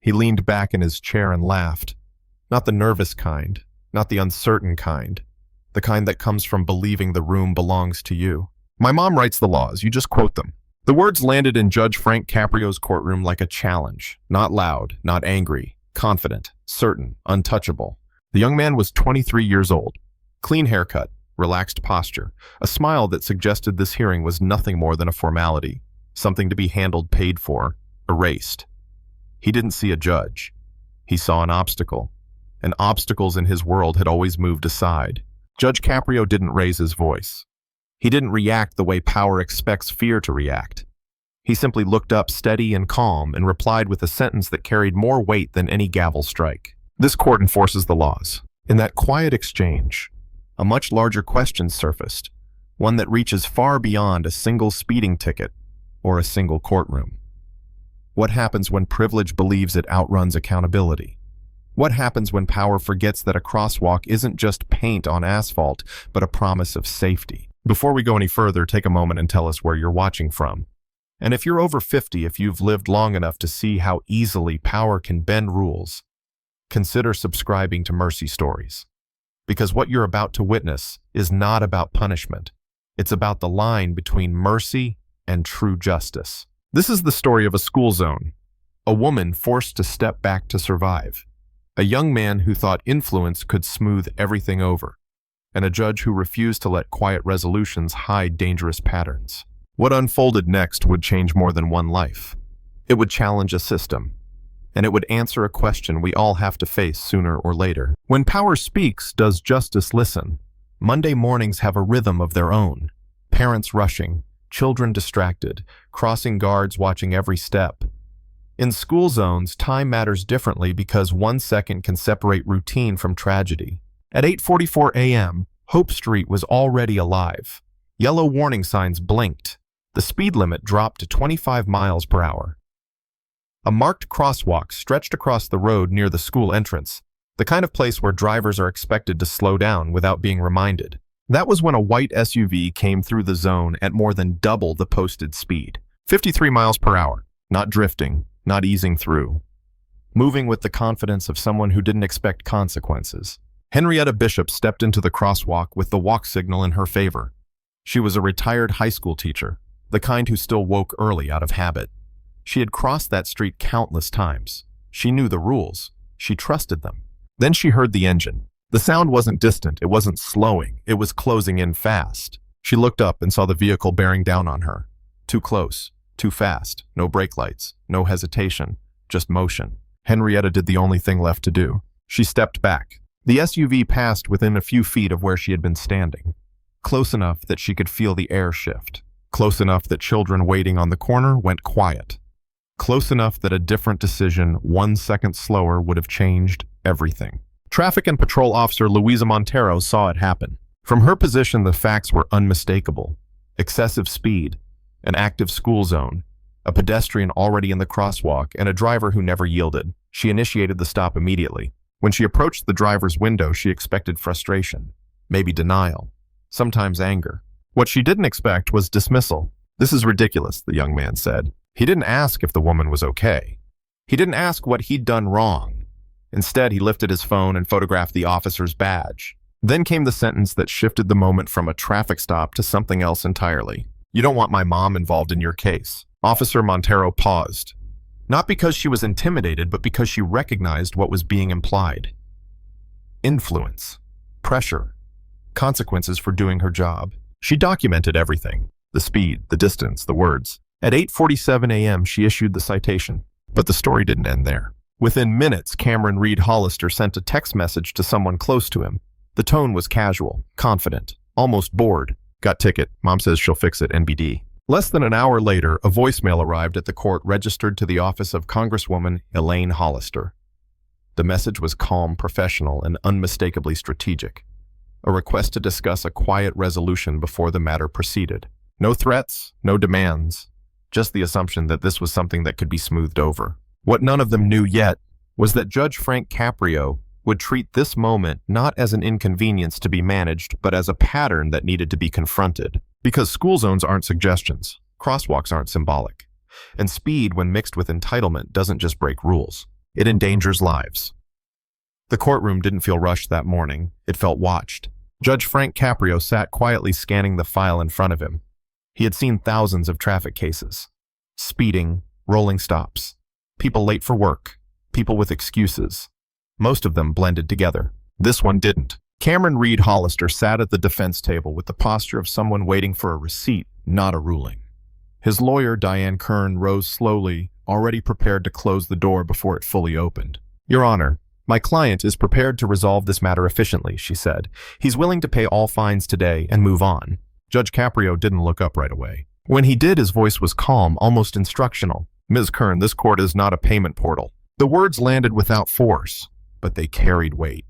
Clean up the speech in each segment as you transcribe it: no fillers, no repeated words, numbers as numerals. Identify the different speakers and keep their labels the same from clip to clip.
Speaker 1: He leaned back in his chair and laughed. Not the nervous kind, not the uncertain kind, the kind that comes from believing the room belongs to you. My mom writes the laws, you just quote them. The words landed in Judge Frank Caprio's courtroom like a challenge, not loud, not angry, confident, certain, untouchable. The young man was 23 years old. Clean haircut, relaxed posture, a smile that suggested this hearing was nothing more than a formality, something to be handled, paid for, erased. He didn't see a judge. He saw an obstacle, and obstacles in his world had always moved aside. Judge Caprio didn't raise his voice. He didn't react the way power expects fear to react. He simply looked up steady and calm and replied with a sentence that carried more weight than any gavel strike. This court enforces the laws. In that quiet exchange, a much larger question surfaced, one that reaches far beyond a single speeding ticket or a single courtroom. What happens when privilege believes it outruns accountability? What happens when power forgets that a crosswalk isn't just paint on asphalt, but a promise of safety? Before we go any further, take a moment and tell us where you're watching from. And if you're over 50, if you've lived long enough to see how easily power can bend rules, consider subscribing to Mercy Stories. Because what you're about to witness is not about punishment. It's about the line between mercy and true justice. This is the story of a school zone, a woman forced to step back to survive, a young man who thought influence could smooth everything over, and a judge who refused to let quiet resolutions hide dangerous patterns. What unfolded next would change more than one life. It would challenge a system, and it would answer a question we all have to face sooner or later. When power speaks, does justice listen? Monday mornings have a rhythm of their own. Parents rushing, children distracted, crossing guards watching every step. In school zones, time matters differently because 1 second can separate routine from tragedy. At 8:44 a.m., Hope Street was already alive. Yellow warning signs blinked. The speed limit dropped to 25 miles per hour. A marked crosswalk stretched across the road near the school entrance, the kind of place where drivers are expected to slow down without being reminded. That was when a white SUV came through the zone at more than double the posted speed. 53 miles per hour, not drifting, not easing through. Moving with the confidence of someone who didn't expect consequences. Henrietta Bishop stepped into the crosswalk with the walk signal in her favor. She was a retired high school teacher, the kind who still woke early out of habit. She had crossed that street countless times. She knew the rules. She trusted them. Then she heard the engine. The sound wasn't distant. It wasn't slowing. It was closing in fast. She looked up and saw the vehicle bearing down on her. Too close, too fast, no brake lights, no hesitation, just motion. Henrietta did the only thing left to do. She stepped back. The SUV passed within a few feet of where she had been standing, close enough that she could feel the air shift, close enough that children waiting on the corner went quiet, close enough that a different decision 1 second slower would have changed everything. Traffic and Patrol Officer Louisa Montero saw it happen. From her position, the facts were unmistakable. Excessive speed, an active school zone, a pedestrian already in the crosswalk, and a driver who never yielded. She initiated the stop immediately. When she approached the driver's window, she expected frustration, maybe denial, sometimes anger. What she didn't expect was dismissal. "This is ridiculous," the young man said. He didn't ask if the woman was okay. He didn't ask what he'd done wrong. Instead, he lifted his phone and photographed the officer's badge. Then came the sentence that shifted the moment from a traffic stop to something else entirely. "You don't want my mom involved in your case." Officer Montero paused. Not because she was intimidated, but because she recognized what was being implied. Influence, pressure, consequences for doing her job. She documented everything. The speed, the distance, the words. At 8:47 a.m., she issued the citation. But the story didn't end there. Within minutes, Cameron Reed Hollister sent a text message to someone close to him. The tone was casual, confident, almost bored. "Got ticket. Mom says she'll fix it, NBD." Less than an hour later, a voicemail arrived at the court registered to the office of Congresswoman Elaine Hollister. The message was calm, professional, and unmistakably strategic. A request to discuss a quiet resolution before the matter proceeded. No threats, no demands, just the assumption that this was something that could be smoothed over. What none of them knew yet was that Judge Frank Caprio would treat this moment not as an inconvenience to be managed, but as a pattern that needed to be confronted. Because school zones aren't suggestions, crosswalks aren't symbolic, and speed, when mixed with entitlement, doesn't just break rules. It endangers lives. The courtroom didn't feel rushed that morning. It felt watched. Judge Frank Caprio sat quietly scanning the file in front of him. He had seen thousands of traffic cases. Speeding, rolling stops, people late for work, people with excuses. Most of them blended together. This one didn't. Cameron Reed Hollister sat at the defense table with the posture of someone waiting for a receipt, not a ruling. His lawyer, Diane Kern, rose slowly, already prepared to close the door before it fully opened. "Your Honor, my client is prepared to resolve this matter efficiently," she said. "He's willing to pay all fines today and move on." Judge Caprio didn't look up right away. When he did, his voice was calm, almost instructional. "Ms. Kern, this court is not a payment portal." The words landed without force, but they carried weight.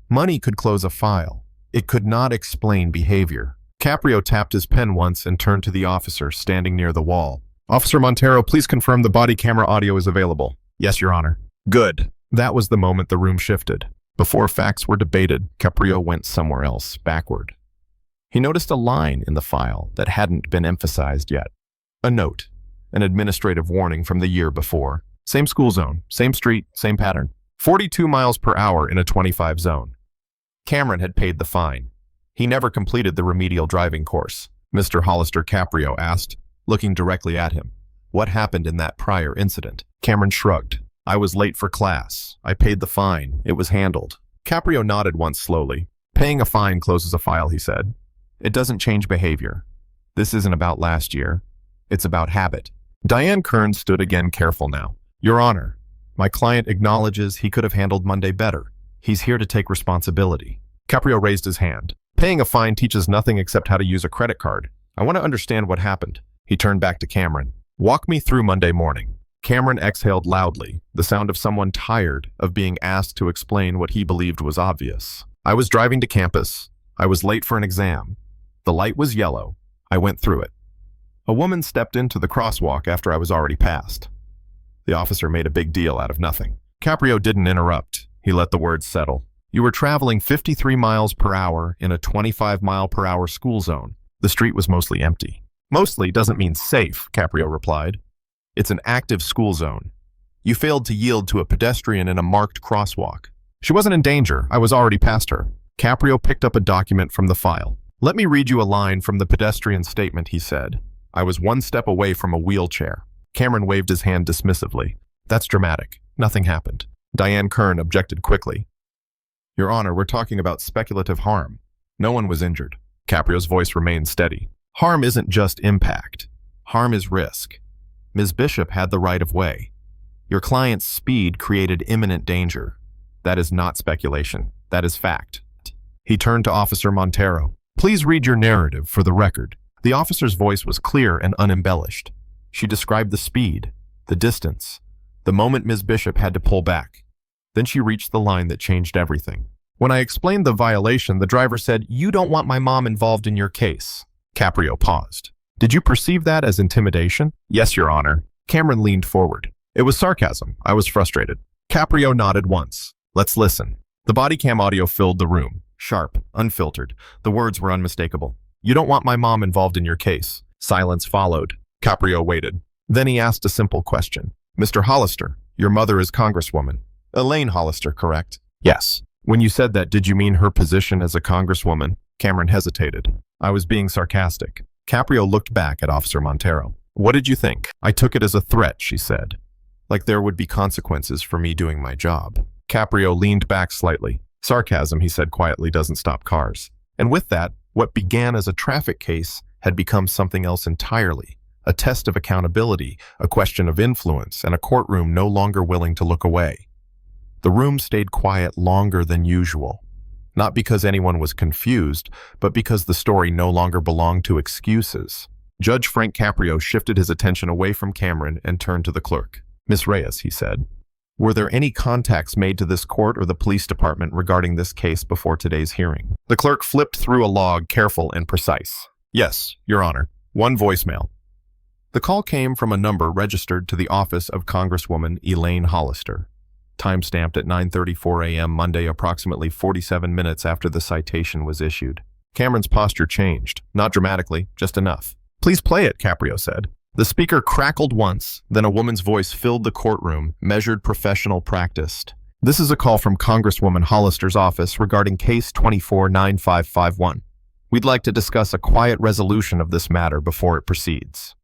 Speaker 1: Money could close a file. It could not explain behavior. Caprio tapped his pen once and turned to the officer standing near the wall. "Officer Montero, please confirm the body camera audio is available." "Yes, Your Honor." "Good." That was the moment the room shifted. Before facts were debated, Caprio went somewhere else, backward. He noticed a line in the file that hadn't been emphasized yet. A note, an administrative warning from the year before. Same school zone, same street, same pattern. 42 miles per hour in a 25 zone. Cameron had paid the fine. He never completed the remedial driving course. Mr. Hollister, Caprio asked, looking directly at him. "What happened in that prior incident?" Cameron shrugged. "I was late for class. I paid the fine. It was handled." Caprio nodded once slowly. "Paying a fine closes a file," he said. "It doesn't change behavior. This isn't about last year. It's about habit." Diane Kern stood again, careful now. "Your Honor, my client acknowledges he could have handled Monday better. He's here to take responsibility." Caprio raised his hand. "Paying a fine teaches nothing except how to use a credit card. I want to understand what happened." He turned back to Cameron. "Walk me through Monday morning." Cameron exhaled loudly, the sound of someone tired of being asked to explain what he believed was obvious. "I was driving to campus. I was late for an exam. The light was yellow. I went through it. A woman stepped into the crosswalk after I was already passed." The officer made a big deal out of nothing. Caprio didn't interrupt. He let the words settle. "You were traveling 53 miles per hour in a 25-mile-per-hour school zone. The street was mostly empty." "Mostly doesn't mean safe," Caprio replied. "It's an active school zone. You failed to yield to a pedestrian in a marked crosswalk. She wasn't in danger. I was already past her." Caprio picked up a document from the file. "Let me read you a line from the pedestrian statement," he said. "I was one step away from a wheelchair." Cameron waved his hand dismissively. "That's dramatic. Nothing happened." Diane Kern objected quickly. "Your Honor, we're talking about speculative harm. No one was injured." Caprio's voice remained steady. "Harm isn't just impact. Harm is risk. Ms. Bishop had the right of way. Your client's speed created imminent danger. That is not speculation. That is fact." He turned to Officer Montero. "Please read your narrative for the record." The officer's voice was clear and unembellished. She described the speed, the distance, the moment Ms. Bishop had to pull back. Then she reached the line that changed everything. "When I explained the violation, the driver said, 'You don't want my mom involved in your case.'" Caprio paused. "Did you perceive that as intimidation?" "Yes, Your Honor." Cameron leaned forward. "It was sarcasm. I was frustrated." Caprio nodded once. "Let's listen." The body cam audio filled the room. Sharp, unfiltered. The words were unmistakable. "You don't want my mom involved in your case." Silence followed. Caprio waited. Then he asked a simple question. "Mr. Hollister, your mother is Congresswoman. Elaine Hollister, correct?" "Yes." "When you said that, did you mean her position as a Congresswoman?" Cameron hesitated. "I was being sarcastic." Caprio looked back at Officer Montero. "What did you think?" "I took it as a threat," she said. "Like there would be consequences for me doing my job." Caprio leaned back slightly. "Sarcasm," he said quietly, "doesn't stop cars." And with that, what began as a traffic case had become something else entirely. A test of accountability, a question of influence, and a courtroom no longer willing to look away. The room stayed quiet longer than usual. Not because anyone was confused, but because the story no longer belonged to excuses. Judge Frank Caprio shifted his attention away from Cameron and turned to the clerk. "Miss Reyes," he said, "were there any contacts made to this court or the police department regarding this case before today's hearing?" The clerk flipped through a log, careful and precise. "Yes, Your Honor. One voicemail. The call came from a number registered to the office of Congresswoman Elaine Hollister. Time-stamped at 9:34 a.m. Monday, approximately 47 minutes after the citation was issued. Cameron's posture changed, not dramatically, just enough. "Please play it," Caprio said. The speaker crackled once, then a woman's voice filled the courtroom, measured, professional, practiced. This is a call from Congresswoman Hollister's office regarding case 24-9551. We'd like to discuss a quiet resolution of this matter before it proceeds.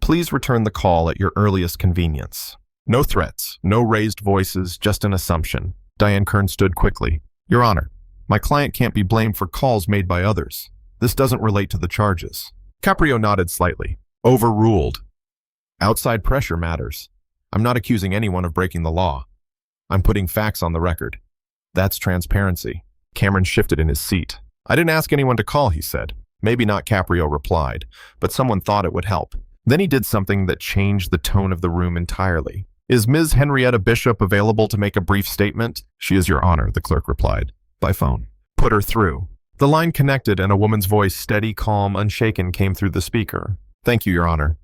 Speaker 1: Please return the call at your earliest convenience. No threats, no raised voices, just an assumption. Diane Kern stood quickly. Your Honor, my client can't be blamed for calls made by others. This doesn't relate to the charges. Caprio nodded slightly. Overruled. Outside pressure matters. I'm not accusing anyone of breaking the law. I'm putting facts on the record. That's transparency. Cameron shifted in his seat. I didn't ask anyone to call, he said. Maybe not, Caprio replied, but someone thought it would help. Then he did something that changed the tone of the room entirely. Is Ms. Henrietta Bishop available to make a brief statement? She is, Your Honor, the clerk replied. By phone. Put her through. The line connected and a woman's voice, steady, calm, unshaken, came through the speaker. Thank you, Your Honor.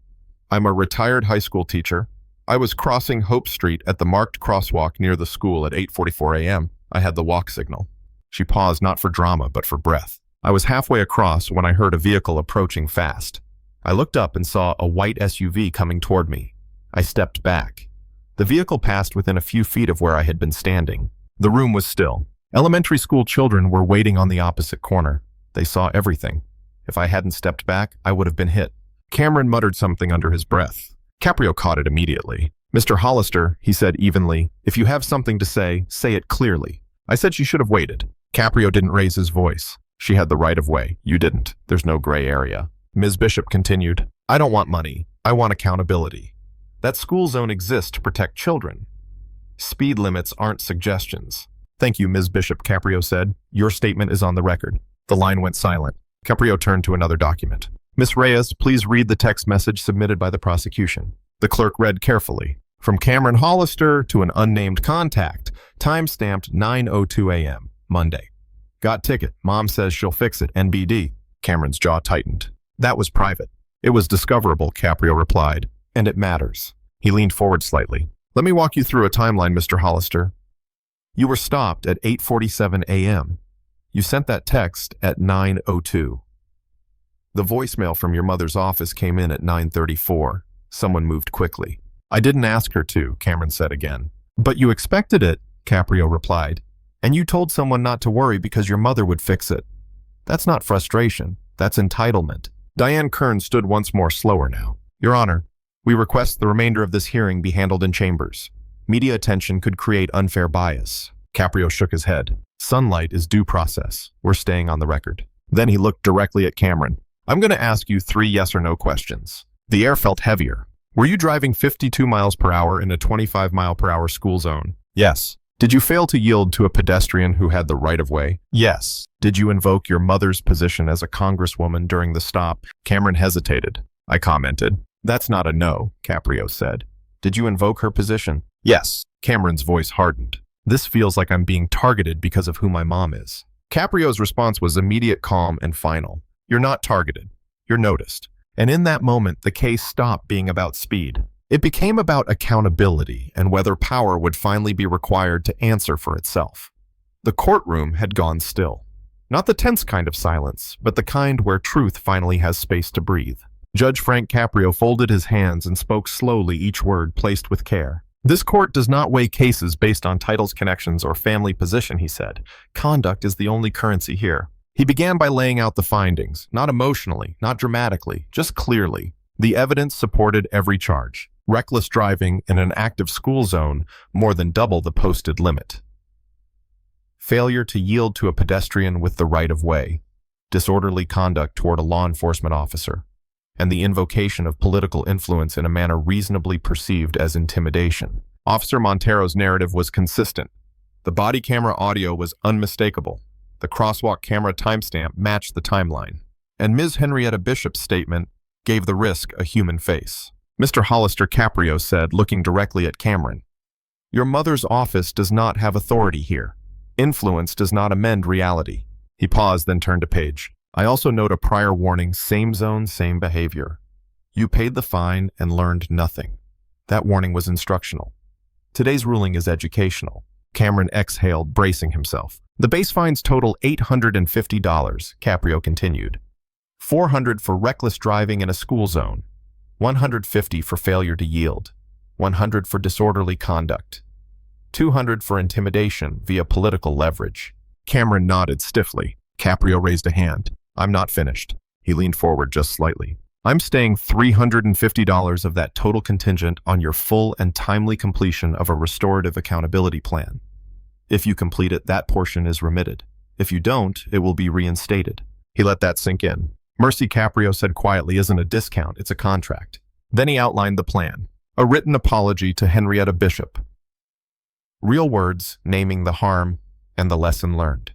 Speaker 1: I'm a retired high school teacher. I was crossing Hope Street at the marked crosswalk near the school at 8:44 a.m. I had the walk signal. She paused, not for drama, but for breath. I was halfway across when I heard a vehicle approaching fast. I looked up and saw a white SUV coming toward me. I stepped back. The vehicle passed within a few feet of where I had been standing. The room was still. Elementary school children were waiting on the opposite corner. They saw everything. If I hadn't stepped back, I would have been hit. Cameron muttered something under his breath. Caprio caught it immediately. Mr. Hollister, he said evenly, if you have something to say it clearly. I said she should have waited. Caprio didn't raise his voice. She had the right of way. You didn't. There's no gray area. Ms. Bishop continued, I don't want money. I want accountability. That school zone exists to protect children. Speed limits aren't suggestions. Thank you, Ms. Bishop, Caprio said. Your statement is on the record. The line went silent. Caprio turned to another document. Ms. Reyes, please read the text message submitted by the prosecution. The clerk read carefully. From Cameron Hollister to an unnamed contact, time-stamped 9:02 a.m., Monday. Got ticket. Mom says she'll fix it. NBD. Cameron's jaw tightened. That was private. It was discoverable, Caprio replied. And it matters. He leaned forward slightly. Let me walk you through a timeline, Mr. Hollister. You were stopped at 8:47 a.m. You sent that text at 9:02. The voicemail from your mother's office came in at 9:34. Someone moved quickly. I didn't ask her to, Cameron said again. But you expected it, Caprio replied. And you told someone not to worry because your mother would fix it. That's not frustration. That's entitlement. Diane Kern stood once more, slower now. Your Honor, we request the remainder of this hearing be handled in chambers. Media attention could create unfair bias. Caprio shook his head. Sunlight is due process. We're staying on the record. Then he looked directly at Cameron. I'm going to ask you 3 yes or no questions. The air felt heavier. Were you driving 52 miles per hour in a 25 mile per hour school zone? Yes. Did you fail to yield to a pedestrian who had the right of way? Yes. Did you invoke your mother's position as a congresswoman during the stop? Cameron hesitated. I commented. That's not a no, Caprio said. Did you invoke her position? Yes. Cameron's voice hardened. This feels like I'm being targeted because of who my mom is. Caprio's response was immediate, calm, and final. You're not targeted. You're noticed. And in that moment, the case stopped being about speed. It became about accountability and whether power would finally be required to answer for itself. The courtroom had gone still. Not the tense kind of silence, but the kind where truth finally has space to breathe. Judge Frank Caprio folded his hands and spoke slowly, each word placed with care. This court does not weigh cases based on titles, connections, or family position, he said. Conduct is the only currency here. He began by laying out the findings, not emotionally, not dramatically, just clearly. The evidence supported every charge. Reckless driving in an active school zone, more than double the posted limit. Failure to yield to a pedestrian with the right of way. Disorderly conduct toward a law enforcement officer. And the invocation of political influence in a manner reasonably perceived as intimidation. Officer Montero's narrative was consistent. The body camera audio was unmistakable. The crosswalk camera timestamp matched the timeline. And Ms. Henrietta Bishop's statement gave the risk a human face. Mr. Hollister, Caprio said, looking directly at Cameron. Your mother's office does not have authority here. Influence does not amend reality. He paused, then turned a page. I also note a prior warning, same zone, same behavior. You paid the fine and learned nothing. That warning was instructional. Today's ruling is educational. Cameron exhaled, bracing himself. The base fines total $850, Caprio continued. $400 for reckless driving in a school zone. 150 for failure to yield, 100 for disorderly conduct, 200 for intimidation via political leverage. Cameron nodded stiffly. Caprio raised a hand. I'm not finished. He leaned forward just slightly. I'm staying $350 of that total contingent on your full and timely completion of a restorative accountability plan. If you complete it, that portion is remitted. If you don't, it will be reinstated. He let that sink in. Mercy, Caprio said quietly, isn't a discount, it's a contract. Then he outlined the plan. A written apology to Henrietta Bishop. Real words naming the harm and the lesson learned.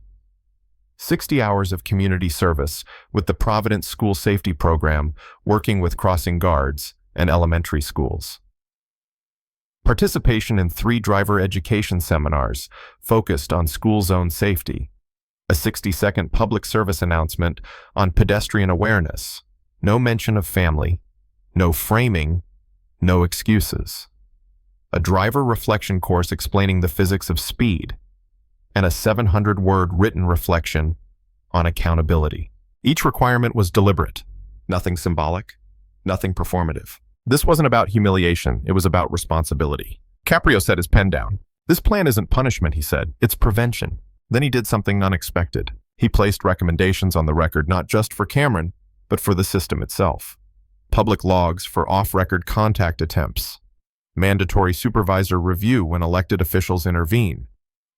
Speaker 1: 60 hours of community service with the Providence School Safety Program, working with crossing guards and elementary schools. Participation in 3 driver education seminars focused on school zone safety. A 60-second public service announcement on pedestrian awareness. No mention of family, no framing, no excuses. A driver reflection course explaining the physics of speed, and a 700-word written reflection on accountability. Each requirement was deliberate, nothing symbolic, nothing performative. This wasn't about humiliation, it was about responsibility. Caprio set his pen down. This plan isn't punishment, he said, it's prevention. Then he did something unexpected. He placed recommendations on the record not just for Cameron, but for the system itself. Public logs for off-record contact attempts. Mandatory supervisor review when elected officials intervene.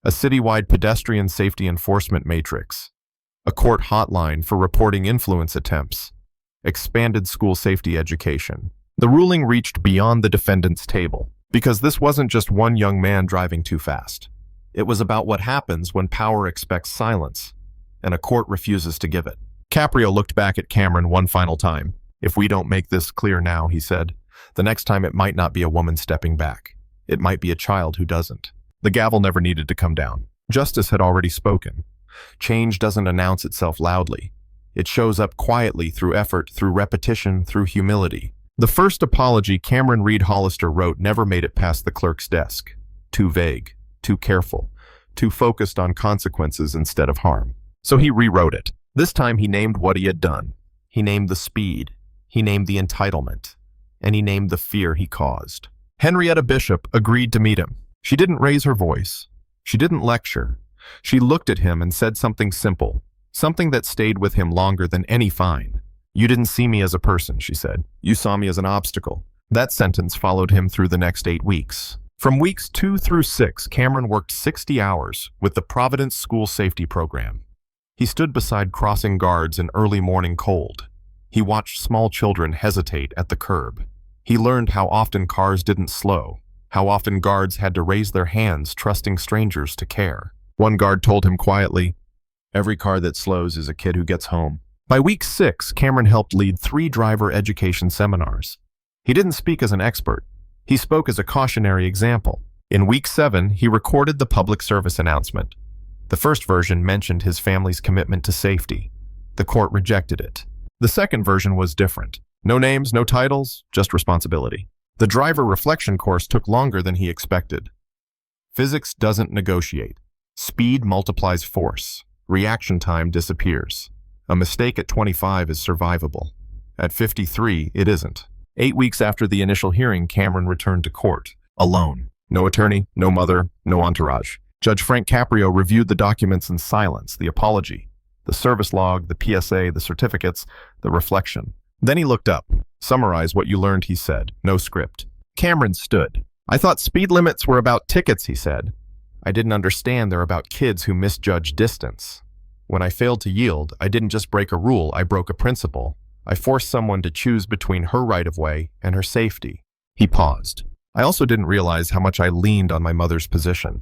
Speaker 1: A citywide pedestrian safety enforcement matrix. A court hotline for reporting influence attempts. Expanded school safety education. The ruling reached beyond the defendant's table, because this wasn't just one young man driving too fast. It was about what happens when power expects silence, and a court refuses to give it. Caprio looked back at Cameron one final time. If we don't make this clear now, he said, the next time it might not be a woman stepping back. It might be a child who doesn't. The gavel never needed to come down. Justice had already spoken. Change doesn't announce itself loudly. It shows up quietly through effort, through repetition, through humility. The first apology Cameron Reed Hollister wrote never made it past the clerk's desk. Too vague, too careful, too focused on consequences instead of harm. So he rewrote it. This time he named what he had done. He named the speed. He named the entitlement. And he named the fear he caused. Henrietta Bishop agreed to meet him. She didn't raise her voice. She didn't lecture. She looked at him and said something simple, something that stayed with him longer than any fine. You didn't see me as a person, she said. You saw me as an obstacle. That sentence followed him through the next 8 weeks. From weeks 2 through 6, Cameron worked 60 hours with the Providence School Safety Program. He stood beside crossing guards in early morning cold. He watched small children hesitate at the curb. He learned how often cars didn't slow, how often guards had to raise their hands trusting strangers to care. One guard told him quietly, "Every car that slows is a kid who gets home." By week 6, Cameron helped lead 3 driver education seminars. He didn't speak as an expert. He spoke as a cautionary example. In week 7, he recorded the public service announcement. The first version mentioned his family's commitment to safety. The court rejected it. The second version was different. No names, no titles, just responsibility. The driver reflection course took longer than he expected. Physics doesn't negotiate. Speed multiplies force. Reaction time disappears. A mistake at 25 is survivable. At 53, it isn't. 8 weeks after the initial hearing, Cameron returned to court, alone. No attorney, no mother, no entourage. Judge Frank Caprio reviewed the documents in silence, the apology, the service log, the PSA, the certificates, the reflection. Then he looked up. "Summarize what you learned," he said. No script. Cameron stood. "I thought speed limits were about tickets," he said. "I didn't understand they're about kids who misjudge distance. When I failed to yield, I didn't just break a rule, I broke a principle. I forced someone to choose between her right-of-way and her safety." He paused. "I also didn't realize how much I leaned on my mother's position.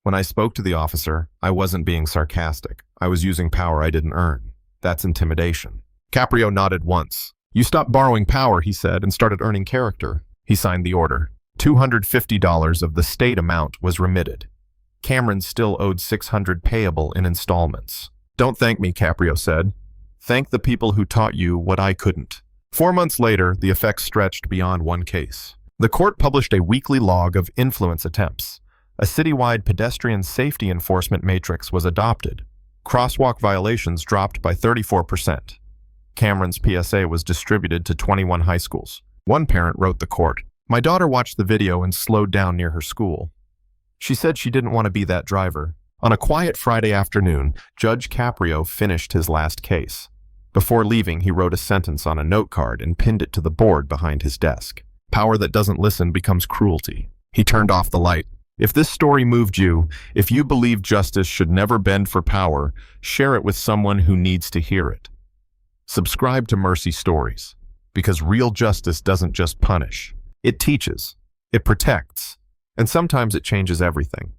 Speaker 1: When I spoke to the officer, I wasn't being sarcastic. I was using power I didn't earn. That's intimidation." Caprio nodded once. "You stopped borrowing power," he said, "and started earning character." He signed the order. $250 of the state amount was remitted. Cameron still owed $600 payable in installments. "Don't thank me," Caprio said. "Thank the people who taught you what I couldn't." 4 months later, the effects stretched beyond one case. The court published a weekly log of influence attempts. A citywide pedestrian safety enforcement matrix was adopted. Crosswalk violations dropped by 34%. Cameron's PSA was distributed to 21 high schools. One parent wrote the court, "My daughter watched the video and slowed down near her school. She said she didn't want to be that driver." On a quiet Friday afternoon, Judge Caprio finished his last case. Before leaving, he wrote a sentence on a note card and pinned it to the board behind his desk. Power that doesn't listen becomes cruelty. He turned off the light. If this story moved you, if you believe justice should never bend for power, share it with someone who needs to hear it. Subscribe to Mercy Stories, because real justice doesn't just punish. It teaches, it protects, and sometimes it changes everything.